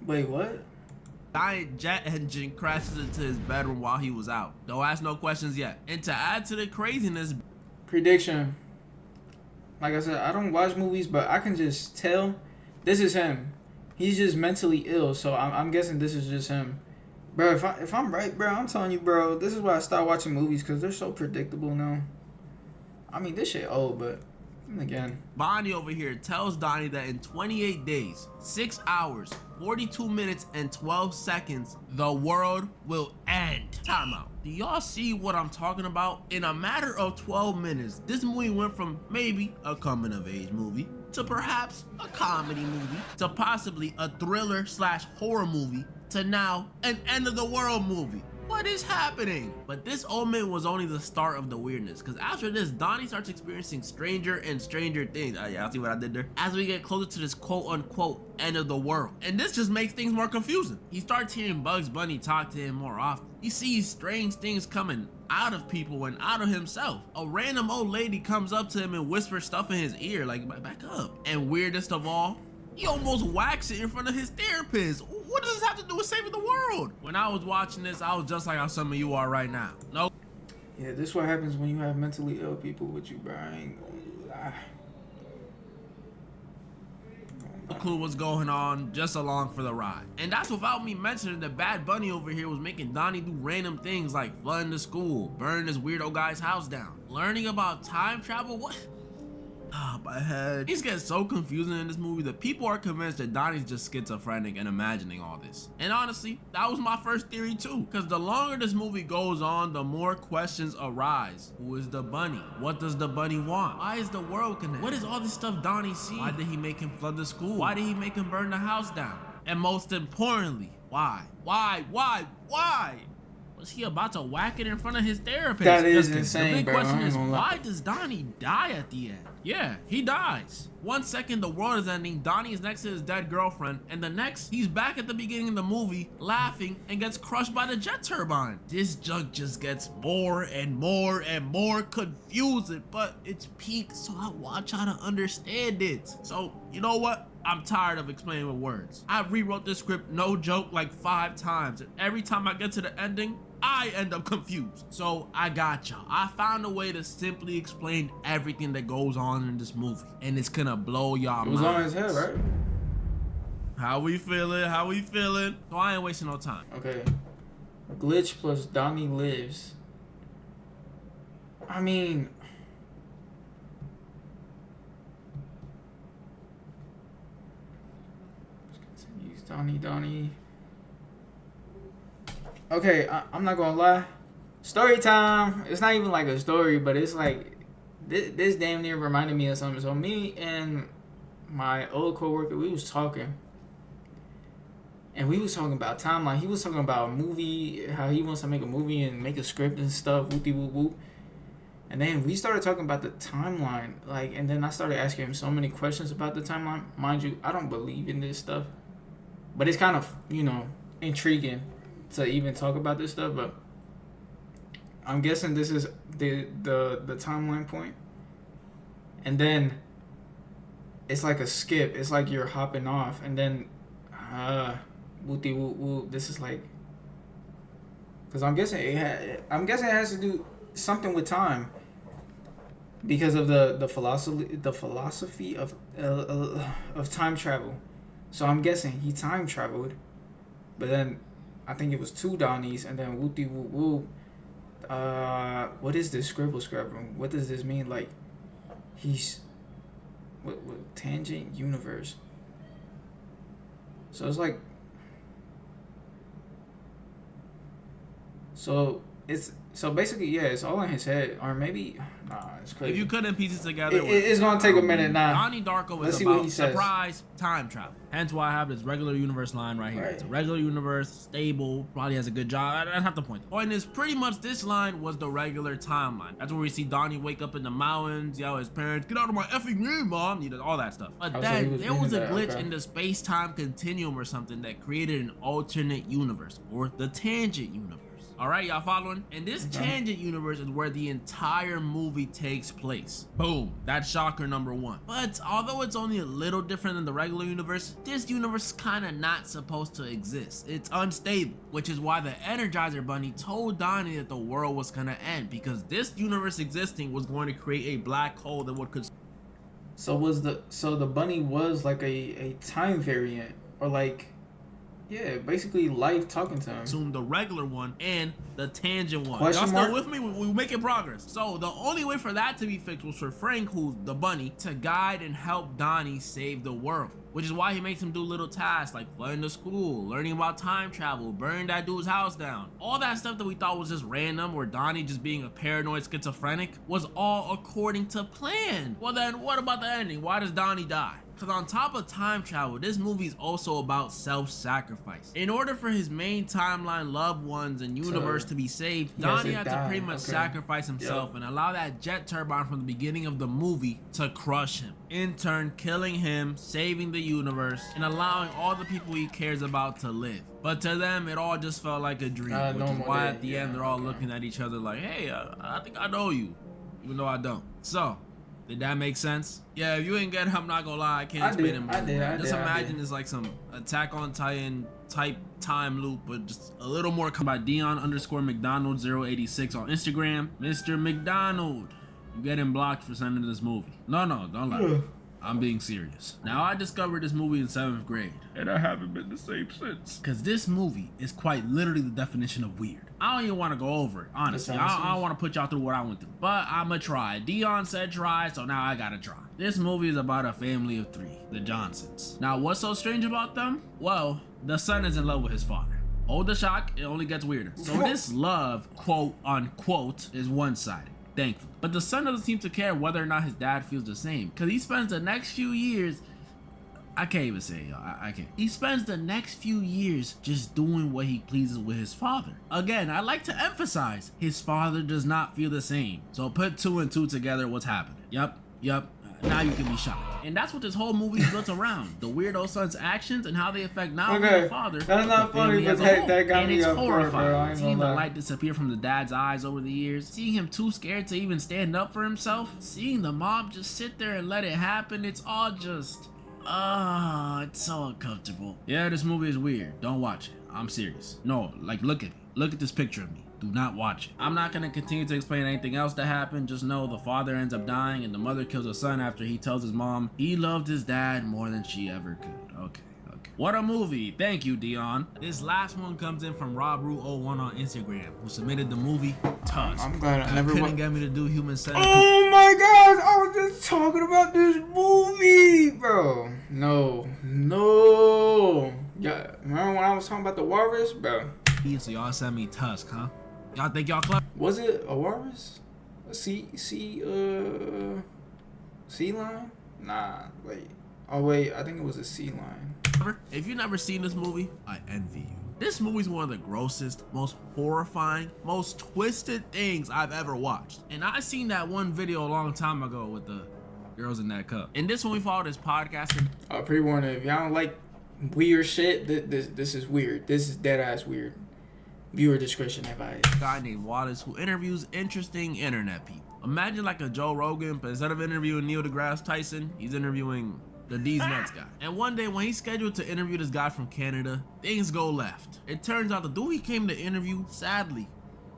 Wait, what? giant jet engine crashes into his bedroom while he was out. Don't ask no questions yet. And to add to the craziness, Prediction. Like I said, I don't watch movies, but I can just tell this is him. He's just mentally ill, so I'm guessing this is just him. Bro, if I'm right, bro, I'm telling you, bro, this is why I stopped watching movies, because they're so predictable now. I mean, this shit old, but again. Bonnie over here tells Donnie that in 28 days, 6 hours, 42 minutes, and 12 seconds, the world will end. Time out. Do y'all see what I'm talking about? In a matter of 12 minutes, this movie went from maybe a coming-of-age movie to perhaps a comedy movie to possibly a thriller/horror movie to now an end-of-the-world movie. What is happening? But this omen was only the start of the weirdness, because after this, Donnie starts experiencing stranger and stranger things. Yeah, I see what I did there. As we get closer to this quote-unquote end of the world. And this just makes things more confusing. He starts hearing Bugs Bunny talk to him more often. He sees strange things coming out of people and out of himself. A random old lady comes up to him and whispers stuff in his ear, like, back up. And weirdest of all, he almost whacks it in front of his therapist. What does this have to do with saving the world? When I was watching this, I was just like how some of you are right now. No. Yeah, this is what happens when you have mentally ill people with you, bro. I ain't gonna lie. No clue what's going on, just along for the ride. And that's without me mentioning that Bad Bunny over here was making Donnie do random things like flooding the school, burning this weirdo guy's house down, learning about time travel. What? Ah, my head. Things get so confusing in this movie that people are convinced that Donnie's just schizophrenic and imagining all this. And honestly, that was my first theory too. Because the longer this movie goes on, the more questions arise. Who is the bunny? What does the bunny want? Why is the world connected? What is all this stuff Donnie see? Why did he make him flood the school? Why did he make him burn the house down? And most importantly, why? Why? Was he about to whack it in front of his therapist? That is insane, the big bro. question is, why does Donnie die at the end? Yeah, he dies. 1 second the world is ending, Donnie is next to his dead girlfriend, and the next, he's back at the beginning of the movie, laughing, and gets crushed by the jet turbine. This junk just gets more and more and more confusing, but it's peak, so I watch how to understand it. So, you know what? I'm tired of explaining with words. I rewrote this script, no joke, like 5 times, and every time I get to the ending, I end up confused. So I got y'all. I found a way to simply explain everything that goes on in this movie, and it's gonna blow y'all minds. It was on his head, right? How we feeling? How we feeling? So I ain't wasting no time. Okay. Glitch plus Donnie lives. I mean, use Donnie. Okay, I'm not gonna lie. Story time. It's not even like a story, but it's like this damn near reminded me of something. So me and my old coworker, we was talking, and we was talking about timeline. He was talking about a movie, how he wants to make a movie and make a script and stuff. Whoopty whoop whoop. And then we started talking about the timeline, like, and then I started asking him so many questions about the timeline. Mind you, I don't believe in this stuff, but it's kind of, intriguing to even talk about this stuff. But I'm guessing this is the timeline point, and then it's like a skip. It's like you're hopping off, and then whoopty whoop whoop. This is like, because I'm guessing it has to do something with time, because of the philosophy of time travel. So I'm guessing he time traveled, but then I think it was 2 Donnies, and then whoopty whoop whoop. What is this scribble scrabble? What does this mean? Like, he's what tangent universe. So it's like, So basically, yeah, it's all in his head, or maybe it's crazy. If you couldn't piece it together, it's gonna take a minute now. Donnie Darko is about surprise time travel. Hence why I have this regular universe line right here. Right. It's a regular universe, stable, probably has a good job. That's not the point. The point is pretty much this line was the regular timeline. That's where we see Donnie wake up in the mountains, yell at his parents, "Get out of my effing room, mom!" You know, all that stuff. But then there was a glitch in the space-time continuum or something that created an alternate universe, or the tangent universe. All right, y'all following? And this tangent universe is where the entire movie takes place. Boom, that's shocker number one. But although it's only a little different than the regular universe, this universe is kind of not supposed to exist. It's unstable, which is why the Energizer Bunny told Donnie that the world was gonna end, because this universe existing was going to create a black hole that would So the bunny was like a time variant, or like, yeah, basically life talking to him. Assume the regular one and the tangent one. Y'all still with me? We're making progress. So the only way for that to be fixed was for Frank, who's the bunny, to guide and help Donnie save the world. Which is why he makes him do little tasks like flooding the school, learning about time travel, burning that dude's house down. All that stuff that we thought was just random, or Donnie just being a paranoid schizophrenic, was all according to plan. Well then, what about the ending? Why does Donnie die? Because on top of time travel, this movie is also about self-sacrifice. In order for his main timeline loved ones and universe to be saved, Donnie had to pretty much sacrifice himself and allow that jet turbine from the beginning of the movie to crush him. In turn, killing him, saving the universe, and allowing all the people he cares about to live. But to them, it all just felt like a dream, which is why at the end they're all looking at each other like, hey, I think I know you, even though I don't. So, did that make sense? Yeah, if you ain't get it, I'm not gonna lie, I can't explain it. Just imagine it's like some Attack on Titan type time loop, but just a little more. Come by Dion_McDonald086 on Instagram. Mr. McDonald, you getting blocked for sending this movie. No, don't lie. I'm being serious. Now, I discovered this movie in 7th grade, and I haven't been the same since. Because this movie is quite literally the definition of weird. I don't even want to go over it, honestly. I don't want to put y'all through what I went through. But I'ma try. Dion said try, so now I gotta try. This movie is about a family of 3, the Johnsons. Now, what's so strange about them? Well, the son is in love with his father. Hold the shock, it only gets weirder. So this love, quote unquote, is one-sided. Thankful. But the son doesn't seem to care whether or not his dad feels the same, because he spends the next few years, I can't even say it, y'all. I can't. He spends the next few years just doing what he pleases with his father. Again, I like to emphasize, his father does not feel the same. So put 2 and 2 together, what's happening? Yup. Now you can be shocked. And that's what this whole movie is built around. The weirdo son's actions and how they affect not only the father, that's not funny, but that got me up for it, bro. Seeing the light disappear from the dad's eyes over the years, seeing him too scared to even stand up for himself, seeing the mom just sit there and let it happen, it's all just, it's so uncomfortable. Yeah, this movie is weird. Don't watch it. I'm serious. No, like, look at me. Look at this picture of me. Do not watch it. I'm not gonna continue to explain anything else that happened. Just know the father ends up dying and the mother kills the son after he tells his mom he loved his dad more than she ever could. Okay. What a movie. Thank you, Dion. This last one comes in from RobRu01 on Instagram, who submitted the movie Tusk. I'm glad I never couldn't get me to do Human Centipede. Oh my gosh, I was just talking about this movie, bro. No. Yeah, remember when I was talking about the walrus, bro? So y'all sent me Tusk, huh? Y'all think y'all clever? Was it a walrus? A sea lion? Nah, wait. Oh wait, I think it was a sea lion. If you've never seen this movie, I envy you. This movie's one of the grossest, most horrifying, most twisted things I've ever watched. And I seen that one video a long time ago with the girls in that cup. And this one we followed this podcasting. Pre-warning, if y'all don't like weird shit, this is weird. This is dead ass weird. Viewer discretion advised. A guy named Wallace who interviews interesting internet people. Imagine like a Joe Rogan, but instead of interviewing Neil deGrasse Tyson, he's interviewing the D's Nuts guy. And one day when he's scheduled to interview this guy from Canada, things go left. It turns out the dude he came to interview, sadly,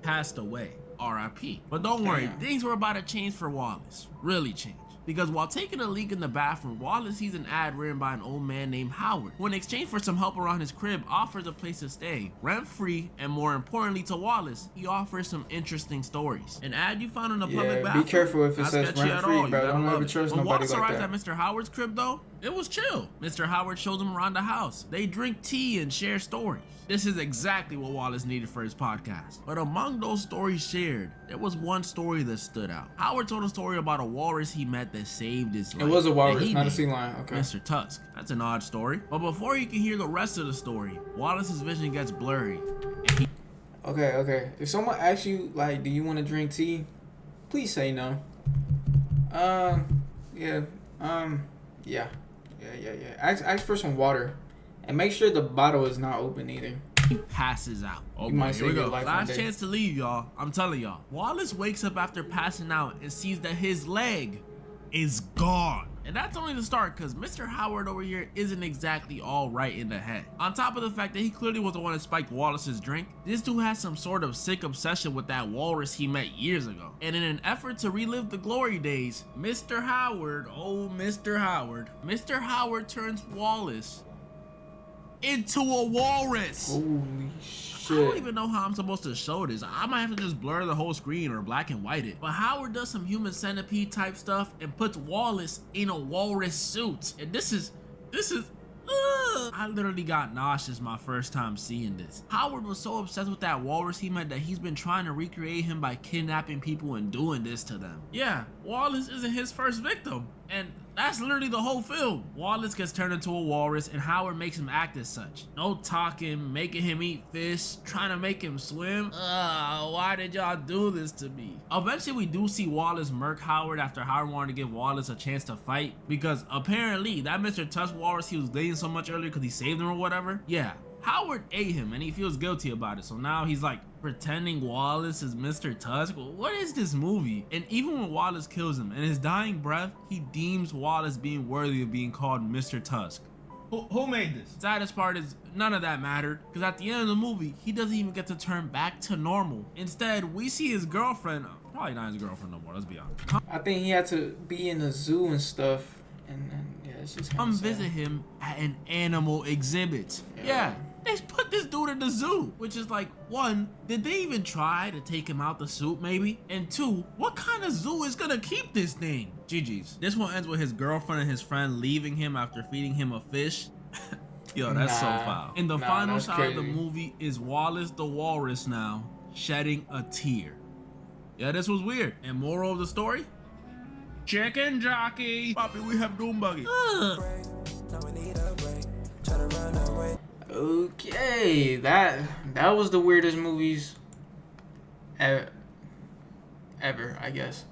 passed away. R.I.P. But don't worry, things were about to change for Wallace. Really change. Because while taking a leak in the bathroom, Wallace sees an ad written by an old man named Howard, who in exchange for some help around his crib offers a place to stay, rent-free, and more importantly to Wallace, he offers some interesting stories. An ad you found in a public bathroom? Be careful if it says rent-free, bro. Don't ever trust nobody like that. Wallace arrives at Mr. Howard's crib though, It was chill. Mr. Howard shows them around the house. They drink tea and share stories. This is exactly what Wallace needed for his podcast. But among those stories shared, there was one story that stood out. Howard told a story about a walrus he met that saved his life. It was a walrus, And he not a named sea lion. Okay. Mr. Tusk. That's an odd story. But before you can hear the rest of the story, Wallace's vision gets blurry. And he Okay. If someone asks you, like, do you want to drink tea? Please say no. Yeah. Ask for some water. And make sure the bottle is not open either. passes out. Oh, You boy, might here we save your go. life one Last day. chance to leave, y'all. I'm telling y'all. Wallace wakes up after passing out and sees that his leg is gone. And that's only the start, because Mr. Howard over here isn't exactly all right in the head. On top of the fact that he clearly was the one that spiked Wallace's drink, this dude has some sort of sick obsession with that walrus he met years ago. And in an effort to relive the glory days, Mr. Howard turns Wallace into a walrus. Holy I don't shit. even know how I'm supposed to show this. I might have to just blur the whole screen or black and white it. But Howard does some human centipede type stuff and puts Wallace in a walrus suit. And this is I literally got nauseous my first time seeing this. Howard was so obsessed with that walrus he met that he's been trying to recreate him by kidnapping people and doing this to them. Yeah, Wallace isn't his first victim. And that's literally the whole film. Wallace gets turned into a walrus and Howard makes him act as such. No talking, making him eat fish, trying to make him swim. Why did y'all do this to me? Eventually we do see Wallace murk Howard after Howard wanted to give Wallace a chance to fight, because apparently that Mr. Tusk walrus he was dating so much earlier because he saved him or whatever. Yeah, Howard ate him and he feels guilty about it. So now he's like pretending Wallace is Mr. Tusk. What is this movie? And even when Wallace kills him, in his dying breath, he deems Wallace being worthy of being called Mr. Tusk. Who made this? Saddest part is none of that mattered, because at the end of the movie, he doesn't even get to turn back to normal. Instead, we see his girlfriend, probably not his girlfriend no more, let's be honest. I think he had to be in the zoo and stuff. And yeah, it's just Come kinda sad. visit him at an animal exhibit. Yeah, they put this dude in the zoo, which is like, one, did they even try to take him out the suit maybe? And two, what kind of zoo is gonna keep this thing? GG's. This one ends with his girlfriend and his friend leaving him after feeding him a fish. Yo, that's so foul. And the final that's shot of the crazy. movie is Wallace the walrus now shedding a tear. Yeah, this was weird. And moral of the story? Chicken jockey. Poppy, we have doom buggy. Okay, that was the weirdest movies ever, I guess.